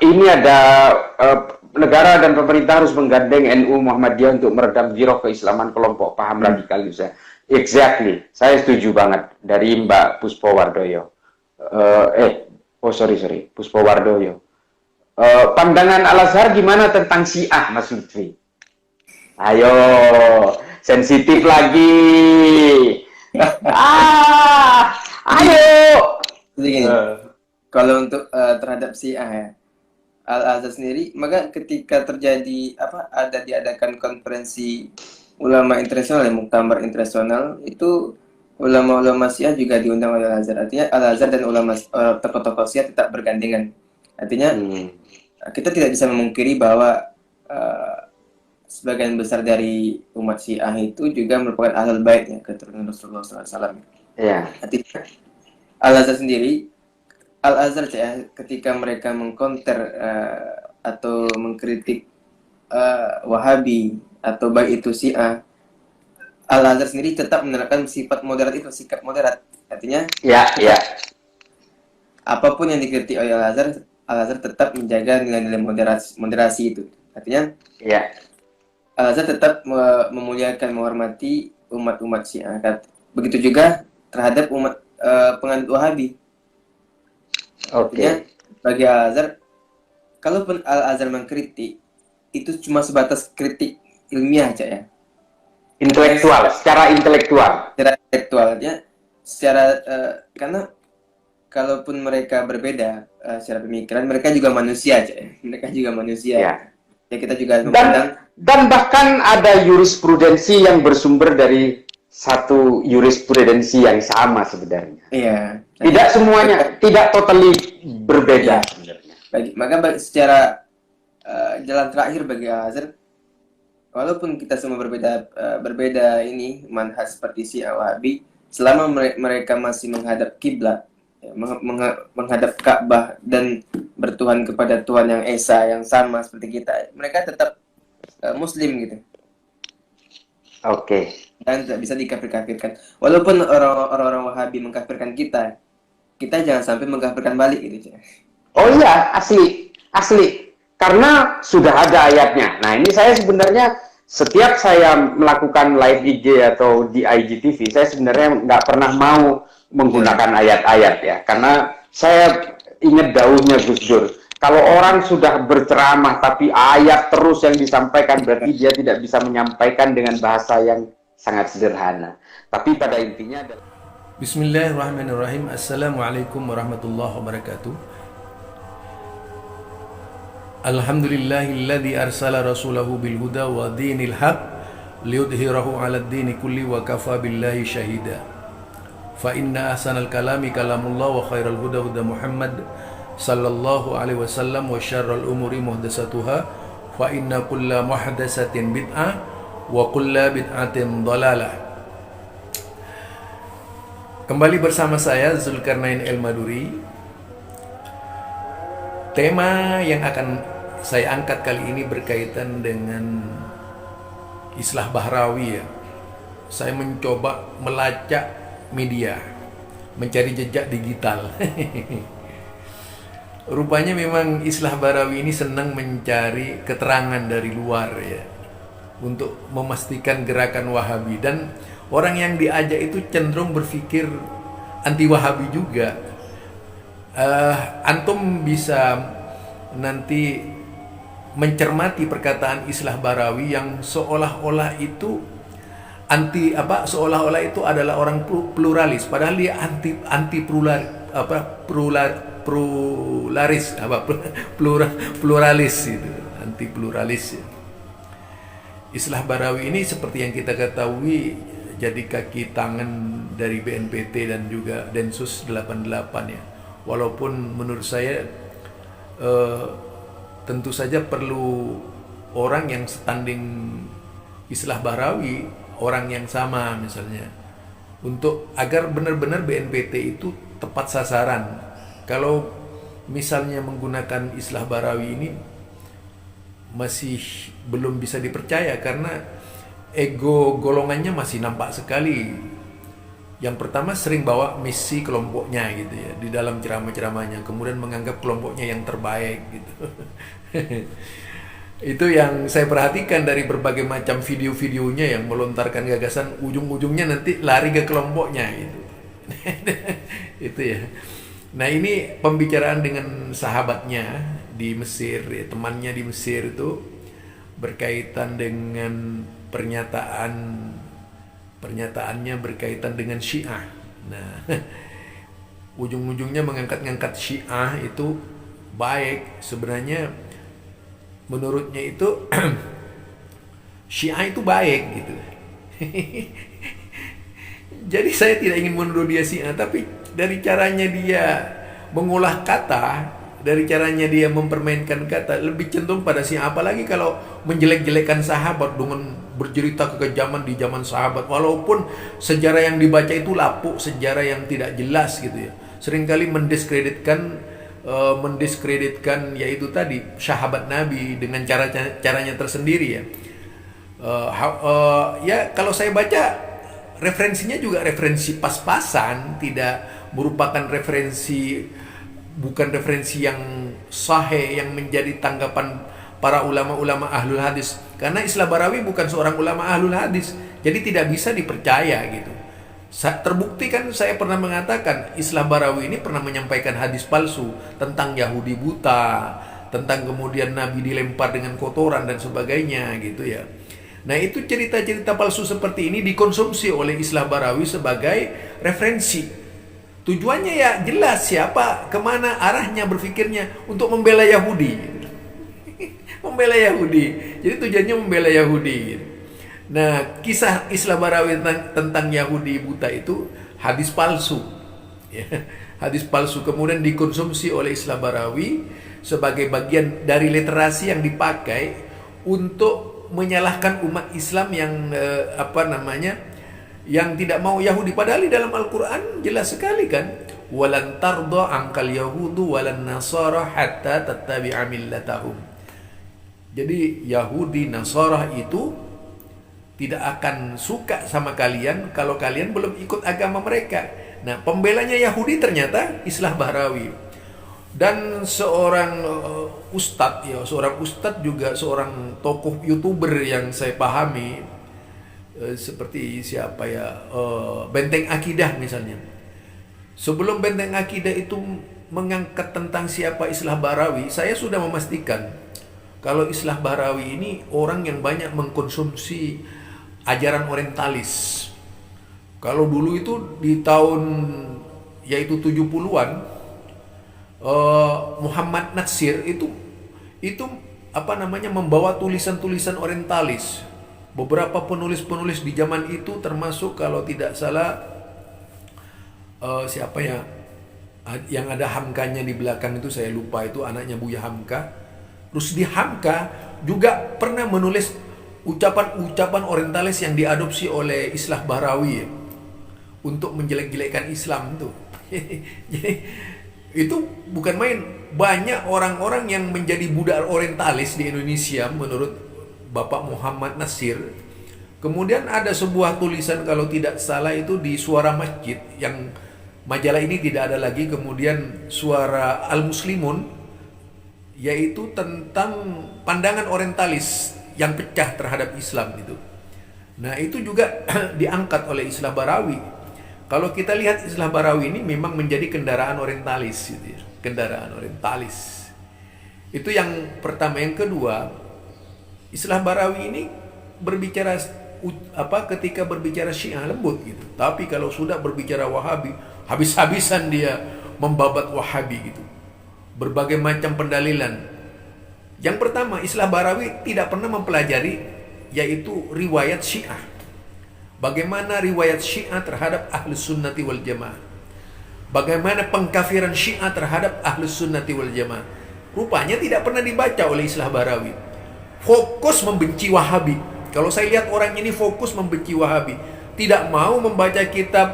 ini ada negara dan pemerintah harus menggandeng NU Muhammadiyah untuk meredam giroh keislaman kelompok paham radikal Indonesia. Exactly, saya setuju banget dari Mbak Puspowardoyo. Sorry, Puspowardoyo. Pandangan Al-Azhar gimana tentang Syiah, Mas Lutfi? Ayo, sensitif lagi. Ayo. Jadi gini, kalau untuk terhadap Syiah ya, Al-Azhar sendiri, maka ketika terjadi diadakan konferensi ulama internasional, muktamar internasional, itu ulama-ulama Syiah juga diundang oleh Al-Azhar. Artinya Al-Azhar dan ulama tokoh-tokoh Syiah tetap bergandengan. Artinya kita tidak bisa memungkiri bahwa sebagian besar dari umat Syiah itu juga merupakan ahlul bait ya, keturunan Rasulullah SAW. Ya. Artinya Al-Azhar sendiri, Al-Azhar ya, ketika mereka mengkonter atau mengkritik Wahabi atau baik itu Syiah, Al-Azhar sendiri tetap menerapkan sifat moderat itu, sikap moderat. Artinya, apapun yang dikritik oleh Al-Azhar tetap menjaga nilai-nilai moderasi itu. Artinya, Al-Azhar tetap memuliakan, menghormati umat-umat Syiah. Begitu juga terhadap umat penganut Wahabi. Artinya, bagi Al-Azhar, kalaupun Al-Azhar mengkritik, itu cuma sebatas kritik ilmiah aja ya. Secara intelektual ya, karena kalaupun mereka berbeda secara pemikiran, mereka juga manusia aja ya. Mereka juga manusia. Ya kita juga memandang. Dan bahkan ada jurisprudensi yang bersumber dari satu jurisprudensi yang sama sebenarnya. Iya. Tidak semuanya, tidak totally berbeda sebenarnya. Maka secara jalan terakhir bagi Al-Azhar, walaupun kita semua berbeda ini manhaj seperti Syiah Wahabi, selama mereka masih menghadap kiblat, ya, menghadap Ka'bah dan bertuhan kepada Tuhan yang esa, yang sama seperti kita, mereka tetap Muslim gitu. Dan tidak bisa dikafir-kafirkan. Walaupun orang-orang Wahabi mengkafirkan kita jangan sampai mengkafirkan balik gitu. Oh iya, asli. Karena sudah ada ayatnya. Nah, ini saya sebenarnya setiap saya melakukan live IG atau di IGTV, saya sebenarnya nggak pernah mau menggunakan ayat-ayat ya. Karena saya ingat daunnya Gus Dur. Kalau orang sudah berceramah tapi ayat terus yang disampaikan, berarti dia tidak bisa menyampaikan dengan bahasa yang sangat sederhana. Tapi pada intinya adalah Bismillahirrahmanirrahim. Assalamualaikum warahmatullahi wabarakatuh. Alhamdulillahilladzi arsala rasulahu bil huda wa dinil haq liyudhhirahu 'alad dini kulli wa kafa billahi syahida. Fa inna ahsanal kalami kalamullah wa khairal huda huda Muhammad sallallahu alaihi wasallam wa syarrul umuri muhdatsatuha fa inna kulla muhdatsatin bid'ah wa kulla bid'atin dhalalah. Kembali bersama saya Zulkarnain El-Maduri. Tema yang akan saya angkat kali ini berkaitan dengan Islah Bahrawi ya. Saya mencoba melacak media, mencari jejak digital. Rupanya memang Islah Bahrawi ini senang mencari keterangan dari luar ya, untuk memastikan gerakan Wahabi, dan orang yang diajak itu cenderung berpikir anti Wahabi juga. Antum bisa nanti mencermati perkataan Islah Bahrawi yang seolah-olah itu seolah-olah itu adalah orang pluralis, padahal dia anti pluralis itu, anti pluralis ya. Islah Bahrawi ini seperti yang kita ketahui jadi kaki tangan dari BNPT dan juga Densus 88 ya. Walaupun menurut saya tentu saja perlu orang yang standing Islah Bahrawi, orang yang sama misalnya, untuk agar benar-benar BNPT itu tepat sasaran. Kalau misalnya menggunakan Islah Bahrawi ini masih belum bisa dipercaya karena ego golongannya masih nampak sekali. Yang pertama sering bawa misi kelompoknya gitu ya di dalam ceramah-ceramahnya, kemudian menganggap kelompoknya yang terbaik gitu. Itu yang saya perhatikan dari berbagai macam video-videonya yang melontarkan gagasan, ujung-ujungnya nanti lari ke kelompoknya gitu. Itu ya. Nah, ini pembicaraan dengan sahabatnya di Mesir, ya, temannya di Mesir itu berkaitan dengan pernyataannya berkaitan dengan Syiah. Nah, ujung-ujungnya mengangkat-ngangkat Syiah itu baik. Sebenarnya menurutnya itu Syiah itu baik gitu. Jadi saya tidak ingin menuduh dia Syiah, tapi dari caranya dia mengolah kata, dari caranya dia mempermainkan kata, lebih cenderung pada Syiah. Apalagi kalau menjelek-jelekan sahabat dengan bercerita kekejaman di zaman sahabat, walaupun sejarah yang dibaca itu lapuk, sejarah yang tidak jelas gitu ya. Seringkali mendiskreditkan yaitu tadi sahabat Nabi dengan caranya tersendiri ya. Ya kalau saya baca referensinya juga referensi pas-pasan, tidak merupakan bukan referensi yang sahih yang menjadi tanggapan para ulama-ulama ahlul hadis. Karena Islah Barawi bukan seorang ulama ahlul hadis, jadi tidak bisa dipercaya gitu. Terbukti kan saya pernah mengatakan Islah Barawi ini pernah menyampaikan hadis palsu tentang Yahudi buta, tentang kemudian Nabi dilempar dengan kotoran dan sebagainya gitu ya. Nah, itu cerita-cerita palsu seperti ini dikonsumsi oleh Islah Barawi sebagai referensi. Tujuannya ya jelas, siapa kemana arahnya berpikirnya, untuk membela Yahudi. Membela Yahudi. Jadi tujuannya membela Yahudi. Nah, kisah Islah Barawi tentang Yahudi buta itu hadis palsu. Ya, hadis palsu kemudian dikonsumsi oleh Islah Barawi sebagai bagian dari literasi yang dipakai untuk menyalahkan umat Islam yang yang tidak mau Yahudi. Padahal di dalam Al-Quran jelas sekali kan, walan tarda angkal yahudu walan nasara hatta tattabi'a millatahum. Jadi Yahudi Nasara itu tidak akan suka sama kalian kalau kalian belum ikut agama mereka. Nah, pembelanya Yahudi ternyata Islah Barawi. Dan seorang seorang ustadz juga seorang tokoh YouTuber yang saya pahami, seperti siapa ya, Benteng Akidah misalnya. Sebelum Benteng Akidah itu mengangkat tentang siapa Islah Barawi, saya sudah memastikan kalau Islah Barawi ini orang yang banyak mengkonsumsi ajaran orientalis. Kalau dulu itu di tahun yaitu 70-an, Muhammad Natsir itu membawa tulisan-tulisan orientalis. Beberapa penulis-penulis di zaman itu termasuk kalau tidak salah siapa ya yang ada Hamkanya di belakang itu, saya lupa, itu anaknya Buya Hamka. Rusdi Hamka juga pernah menulis ucapan-ucapan orientalis yang diadopsi oleh Islah Barawi ya, untuk menjelek-jelekkan Islam itu. Jadi itu bukan main. Banyak orang-orang yang menjadi budak orientalis di Indonesia menurut Bapak Muhammad Natsir. Kemudian ada sebuah tulisan kalau tidak salah itu di Suara Masjid, yang majalah ini tidak ada lagi, kemudian Suara Al-Muslimun, yaitu tentang pandangan orientalis yang pecah terhadap Islam itu. Nah, itu juga diangkat oleh Islah Barawi. Kalau kita lihat Islah Barawi ini memang menjadi kendaraan orientalis gitu ya. Kendaraan orientalis. Itu yang pertama. Yang kedua, Islah Barawi ini berbicara ketika berbicara Syiah lembut gitu. Tapi kalau sudah berbicara Wahabi, habis-habisan dia membabat Wahabi gitu. Berbagai macam pendalilan. Yang pertama, Islah Barawi tidak pernah mempelajari yaitu riwayat Syiah. Bagaimana riwayat Syiah terhadap Ahlus Sunnati wal Jamaah. Bagaimana pengkafiran Syiah terhadap Ahlus Sunnati wal Jamaah. Rupanya tidak pernah dibaca oleh Islah Barawi. Fokus membenci Wahabi. Kalau saya lihat orang ini fokus membenci Wahabi. Tidak mau membaca kitab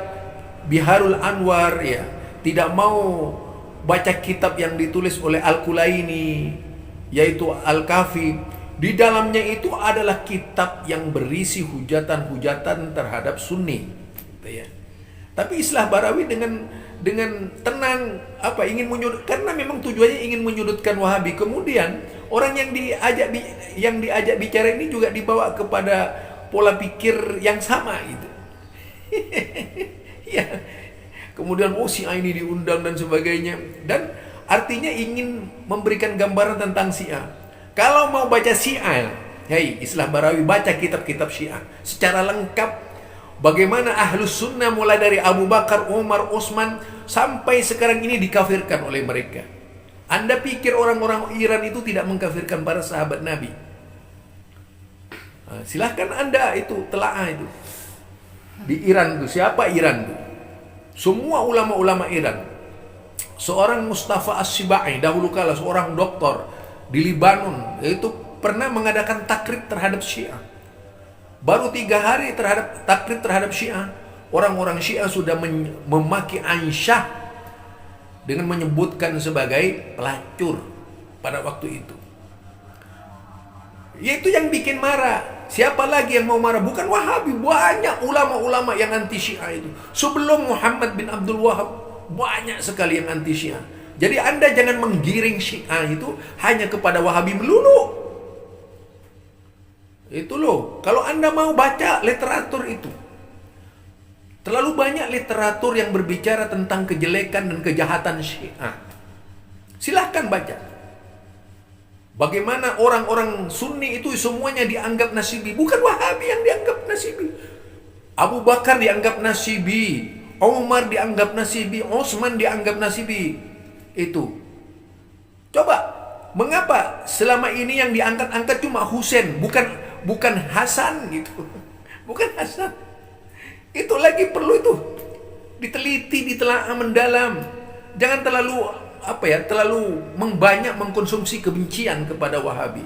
Biharul Anwar ya. Tidak mau baca kitab yang ditulis oleh Al-Kulaini, yaitu Al-Kafi. Di dalamnya itu adalah kitab yang berisi hujatan-hujatan terhadap Sunni gitu ya. Tapi Islah Barawi dengan tenang ingin menyudut, karena memang tujuannya ingin menyudutkan Wahabi. Kemudian orang yang diajak bicara ini juga dibawa kepada pola pikir yang sama gitu. Ya. Kemudian Syiah ini diundang dan sebagainya, dan artinya ingin memberikan gambaran tentang Syiah. Kalau mau baca Syiah, hey Islah Barawi, baca kitab-kitab Syiah secara lengkap. Bagaimana Ahlus Sunnah mulai dari Abu Bakar, Umar, Utsman sampai sekarang ini dikafirkan oleh mereka. Anda pikir orang-orang Iran itu tidak mengkafirkan para sahabat Nabi? Nah, silahkan Anda itu telaah itu. Di Iran itu siapa Iran itu? Semua ulama-ulama Iran. Seorang Mustafa As-Sibai dahulu kala seorang doktor di Libanon itu pernah mengadakan takrib terhadap Syiah. Baru 3 hari takrib terhadap Syiah, orang-orang Syiah sudah memaki Aisyah dengan menyebutkan sebagai pelacur pada waktu itu. Yaitu yang bikin marah. Siapa lagi yang mau marah? Bukan Wahabi. Banyak ulama-ulama yang anti Syiah itu. Sebelum Muhammad bin Abdul Wahab, banyak sekali yang anti Syiah. Jadi Anda jangan menggiring Syiah itu hanya kepada Wahabi melulu. Itu loh, kalau Anda mau baca literatur itu. Terlalu banyak literatur yang berbicara tentang kejelekan dan kejahatan Syiah. Silahkan baca. Bagaimana orang-orang Sunni itu semuanya dianggap nasibi. Bukan Wahabi yang dianggap nasibi. Abu Bakar dianggap nasibi, Umar dianggap nasibi, Utsman dianggap nasibi. Itu. Coba, mengapa selama ini yang diangkat-angkat cuma Husain, bukan Hasan gitu. Bukan Hasan. Itu lagi perlu itu diteliti, ditelaah mendalam. Jangan terlalu banyak mengkonsumsi kebencian kepada Wahabi.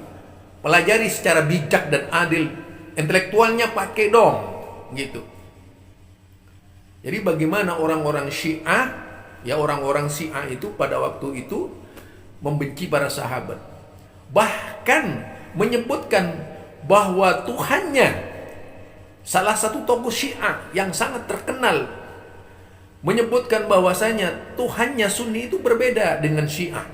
Pelajari secara bijak dan adil. Intelektualnya pakai dong, gitu. Jadi bagaimana orang-orang Syiah, orang-orang Syiah itu pada waktu itu membenci para sahabat. Bahkan menyebutkan bahwa Tuhannya, salah satu tokoh Syiah yang sangat terkenal, menyebutkan bahwasanya Tuhannya Sunni itu berbeda dengan Syiah.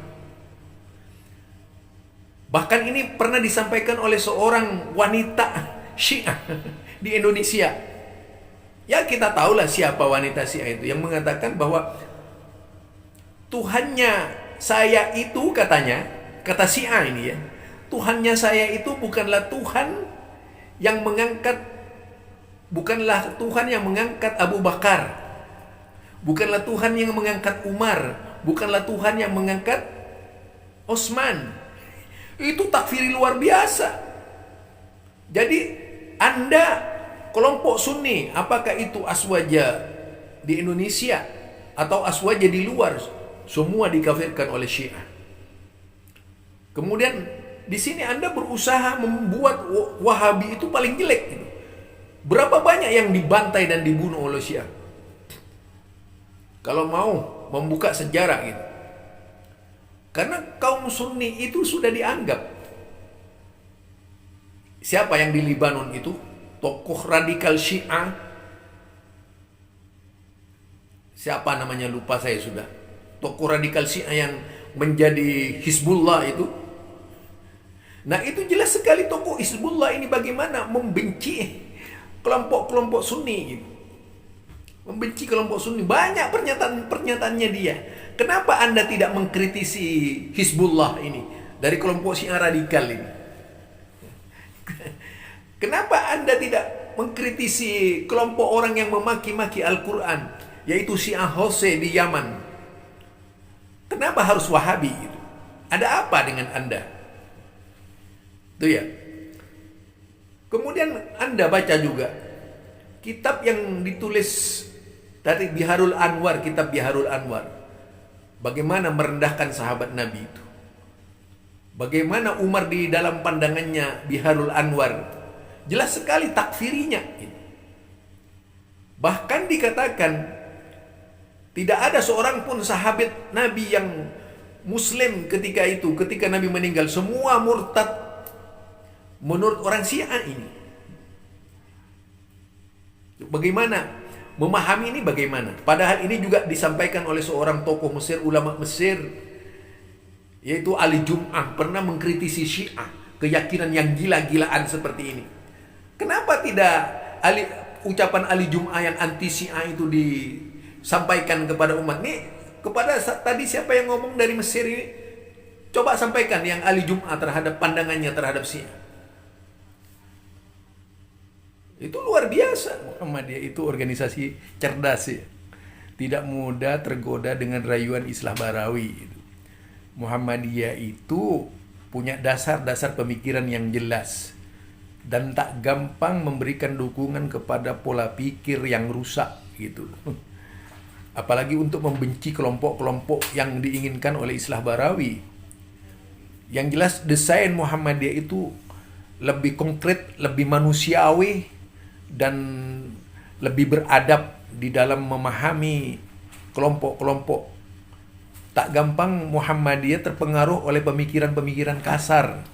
Bahkan ini pernah disampaikan oleh seorang wanita Syiah di Indonesia. Ya kita tahulah siapa wanita Syiah itu yang mengatakan bahwa Tuhannya saya itu, kata Syiah ini ya, Tuhannya saya itu bukanlah Tuhan yang mengangkat Abu Bakar, bukanlah Tuhan yang mengangkat Umar, bukanlah Tuhan yang mengangkat Utsman. Itu takfiri luar biasa. Jadi Anda kelompok Sunni, apakah itu Aswaja di Indonesia atau Aswaja di luar, semua dikafirkan oleh Syiah. Kemudian di sini Anda berusaha membuat Wahabi itu paling jelek gitu. Berapa banyak yang dibantai dan dibunuh oleh Syiah? Kalau mau membuka sejarah gitu. Karena kaum Sunni itu sudah dianggap. Siapa yang di Libanon itu? Tokoh radikal Syiah. Siapa namanya lupa saya sudah. Tokoh radikal Syiah yang menjadi Hizbullah itu. Nah itu jelas sekali tokoh Hizbullah ini bagaimana membenci kelompok-kelompok Sunni gitu. Membenci kelompok Sunni. Banyak pernyataan-pernyataannya dia. Kenapa Anda tidak mengkritisi Hizbullah ini dari kelompok Syiah radikal ini? Kenapa Anda tidak mengkritisi kelompok orang yang memaki-maki Al-Quran, yaitu Syiah Hose di Yaman? Kenapa harus Wahabi gitu? Ada apa dengan Anda? Itu ya. Kemudian Anda baca juga kitab yang ditulis dari Biharul Anwar, kitab Biharul Anwar. Bagaimana merendahkan sahabat Nabi itu. Bagaimana Umar di dalam pandangannya Biharul Anwar. Jelas sekali takfirinya. Bahkan dikatakan tidak ada seorang pun sahabat Nabi yang Muslim ketika itu, ketika Nabi meninggal. Semua murtad menurut orang Syiah ini. Bagaimana memahami ini bagaimana. Padahal ini juga disampaikan oleh seorang tokoh Mesir, ulama Mesir, yaitu Ali Jum'ah, pernah mengkritisi Syiah, keyakinan yang gila-gilaan seperti ini. Kenapa tidak ucapan Ali Jum'ah yang anti Syiah itu disampaikan kepada umat? Nih, kepada tadi siapa yang ngomong dari Mesir ini? Coba sampaikan yang Ali Jum'ah terhadap pandangannya terhadap Syiah. Itu luar biasa. Muhammadiyah itu organisasi cerdas ya. Tidak mudah tergoda dengan rayuan Islah Barawi. Muhammadiyah itu punya dasar-dasar pemikiran yang jelas dan tak gampang memberikan dukungan kepada pola pikir yang rusak gitu. Apalagi untuk membenci kelompok-kelompok yang diinginkan oleh Islah Barawi. Yang jelas desain Muhammadiyah itu lebih konkret, lebih manusiawi, dan lebih beradab di dalam memahami kelompok-kelompok. Tak gampang Muhammadiyah terpengaruh oleh pemikiran-pemikiran kasar.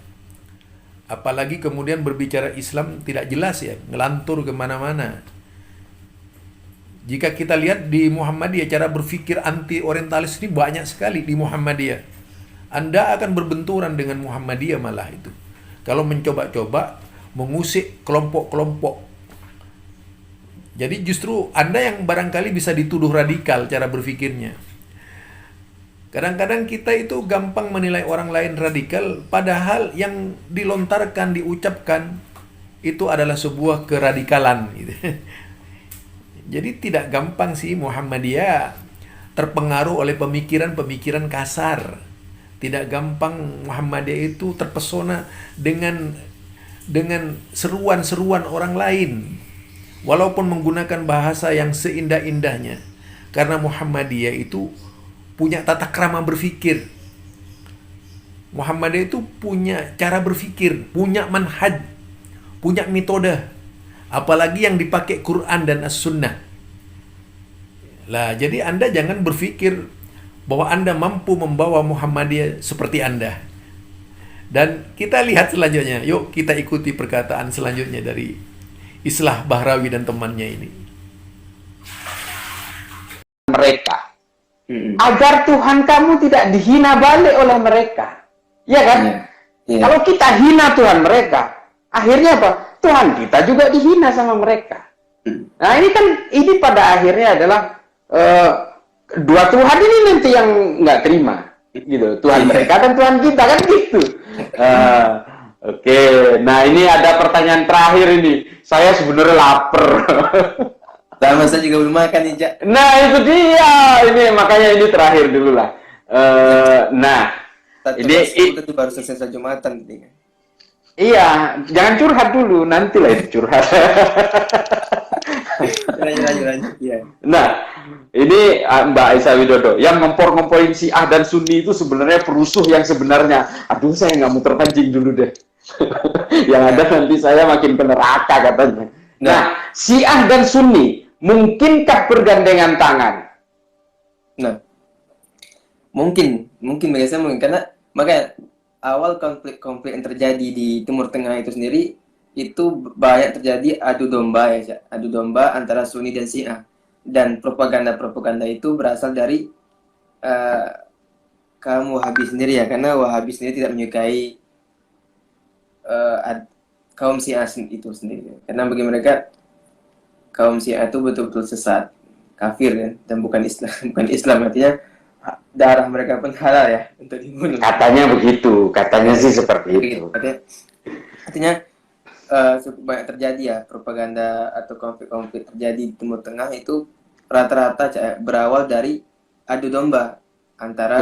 Apalagi kemudian berbicara Islam tidak jelas ya, ngelantur kemana-mana. Jika kita lihat di Muhammadiyah, cara berpikir anti-orientalis ini banyak sekali di Muhammadiyah. Anda akan berbenturan dengan Muhammadiyah malah itu. Kalau mencoba-coba mengusik kelompok-kelompok. Jadi justru Anda yang barangkali bisa dituduh radikal cara berpikirnya. Kadang-kadang kita itu gampang menilai orang lain radikal, padahal yang dilontarkan, diucapkan itu adalah sebuah keradikalan. Gitu. Jadi tidak gampang sih Muhammadiyah terpengaruh oleh pemikiran-pemikiran kasar. Tidak gampang Muhammadiyah itu terpesona dengan seruan-seruan orang lain. Walaupun menggunakan bahasa yang seindah-indahnya. Karena Muhammadiyah itu punya tata krama berpikir. Muhammadiyah itu punya cara berpikir, punya manhaj, punya metode. Apalagi yang dipakai Quran dan As-Sunnah. Lah, jadi Anda jangan berpikir bahwa Anda mampu membawa Muhammadiyah seperti Anda. Dan kita lihat selanjutnya. Yuk kita ikuti perkataan selanjutnya dari Islah Bahrawi dan temannya ini. Mereka. Agar Tuhan kamu tidak dihina balik oleh mereka. Ya kan? Yeah. Kalau kita hina Tuhan mereka, akhirnya apa? Tuhan kita juga dihina sama mereka. Nah ini pada akhirnya adalah dua Tuhan ini nanti yang nggak terima. Gitu. Tuhan mereka dan Tuhan kita kan gitu. Oke, nah ini ada pertanyaan terakhir ini. Saya sebenarnya lapar. Sama saya juga belum makan nih, Jak. Nah itu dia, ini makanya ini terakhir dulu lah. Nah, ini itu baru selesai Jumatan tadi kan. Iya, jangan curhat dulu, nanti lah itu curhat. Lanjut. Iya. Nah, ini Mbak Aisyah Widodo, yang ngompor-ngomporin Syiah dan Sunni itu sebenarnya perusuh yang sebenarnya. Aduh, saya nggak mau terpancing dulu deh. Yang ada nanti saya makin ke neraka katanya. Nah, Syiah dan Sunni, mungkinkah bergandengan tangan? Nah, mungkin biasanya mungkin karena makanya awal konflik yang terjadi di Timur Tengah itu sendiri itu banyak terjadi adu domba ya, Cak. Adu domba antara Sunni dan Syiah. Dan propaganda itu berasal dari kaum Wahabi sendiri ya, karena Wahabi sendiri tidak menyukai kaum Syiah itu sendiri. Karena bagi mereka kaum Syiah itu betul-betul sesat, kafir kan, dan bukan Islam artinya darah mereka pun halal ya untuk dibunuh. Katanya begitu, katanya sih seperti itu. Artinya cukup banyak terjadi ya propaganda atau konflik-konflik terjadi di Timur Tengah itu rata-rata berawal dari adu domba antara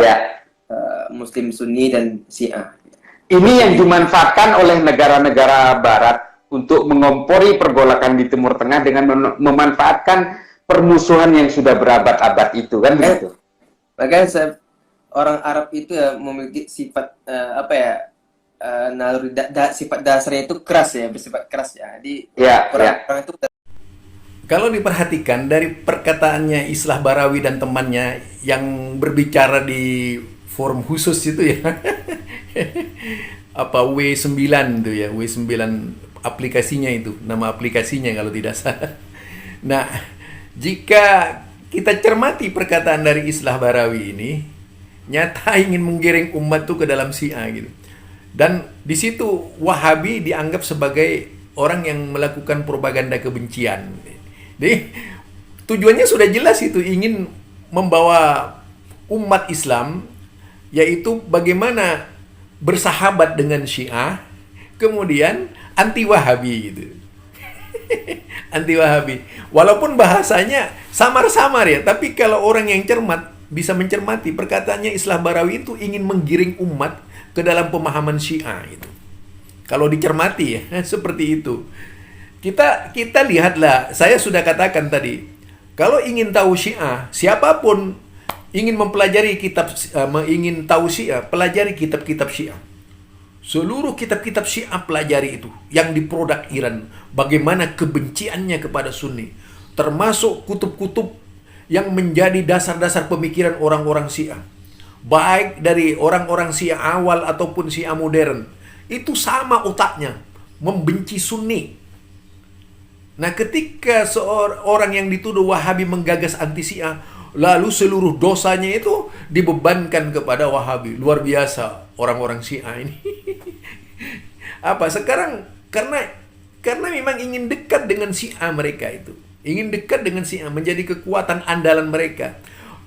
Muslim Sunni dan Syiah. Ini yang dimanfaatkan oleh negara-negara Barat untuk mengompori pergolakan di Timur Tengah dengan memanfaatkan permusuhan yang sudah berabad-abad itu kan begitu. Makanya orang Arab itu ya memiliki sifat naluri sifat dasarnya itu keras ya, bersifat keras ya. Jadi orang itu kalau diperhatikan dari perkataannya Islah Barawi dan temannya yang berbicara di forum khusus itu ya. Apa W9 tuh ya, W9 aplikasinya itu, nama aplikasinya kalau tidak salah. Nah, Jika kita cermati perkataan dari Islah Barawi ini, nyata ingin menggiring umat tuh ke dalam Syiah gitu. Dan di situ Wahabi dianggap sebagai orang yang melakukan propaganda kebencian. Jadi tujuannya sudah jelas, itu ingin membawa umat Islam, yaitu bagaimana bersahabat dengan Syiah, kemudian anti Wahabi gitu. Anti Wahabi. Walaupun bahasanya samar-samar ya, tapi kalau orang yang cermat bisa mencermati perkataannya Islah Barawi itu ingin menggiring umat ke dalam pemahaman Syiah itu. Kalau dicermati ya, seperti itu. Kita lihatlah, saya sudah katakan tadi, kalau ingin tahu Syiah, siapapun ingin mempelajari ingin tahu Syiah, pelajari kitab-kitab Syiah. Seluruh kitab-kitab Syiah pelajari itu, yang diproduk Iran, bagaimana kebenciannya kepada Sunni, termasuk kutub-kutub yang menjadi dasar-dasar pemikiran orang-orang Syiah, baik dari orang-orang Syiah awal ataupun Syiah modern, itu sama otaknya, membenci Sunni. Nah, ketika seorang yang dituduh Wahabi menggagas anti Syiah, lalu seluruh dosanya itu dibebankan kepada Wahabi. Luar biasa orang-orang Syiah ini. Apa sekarang karena memang ingin dekat dengan Syiah mereka itu. Ingin dekat dengan Syiah, menjadi kekuatan andalan mereka.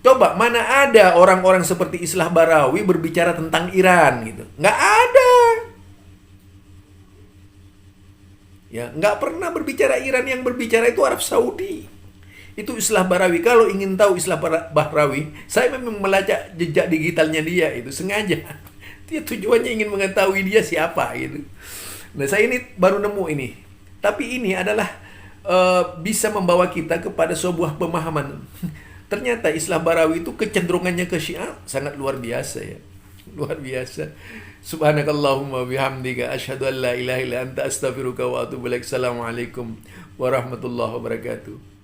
Coba mana ada orang-orang seperti Islah Barawi berbicara tentang Iran gitu. Nggak ada. Ya, nggak pernah berbicara Iran, yang berbicara itu Arab Saudi. Itu Islah Barawi. Kalau ingin tahu Islah Barawi, saya memang melacak jejak digitalnya dia itu sengaja. Dia tujuannya ingin mengetahui dia siapa gitu. Nah, saya ini baru nemu ini. Tapi ini adalah bisa membawa kita kepada sebuah pemahaman. Ternyata Islah Barawi itu kecenderungannya ke Syiah sangat luar biasa ya. Luar biasa. Subhanakallahumma bihamdika asyhadu an la ilaha illa anta astaghfiruka wa atubu ilaik. Assalamualaikum warahmatullahi wabarakatuh.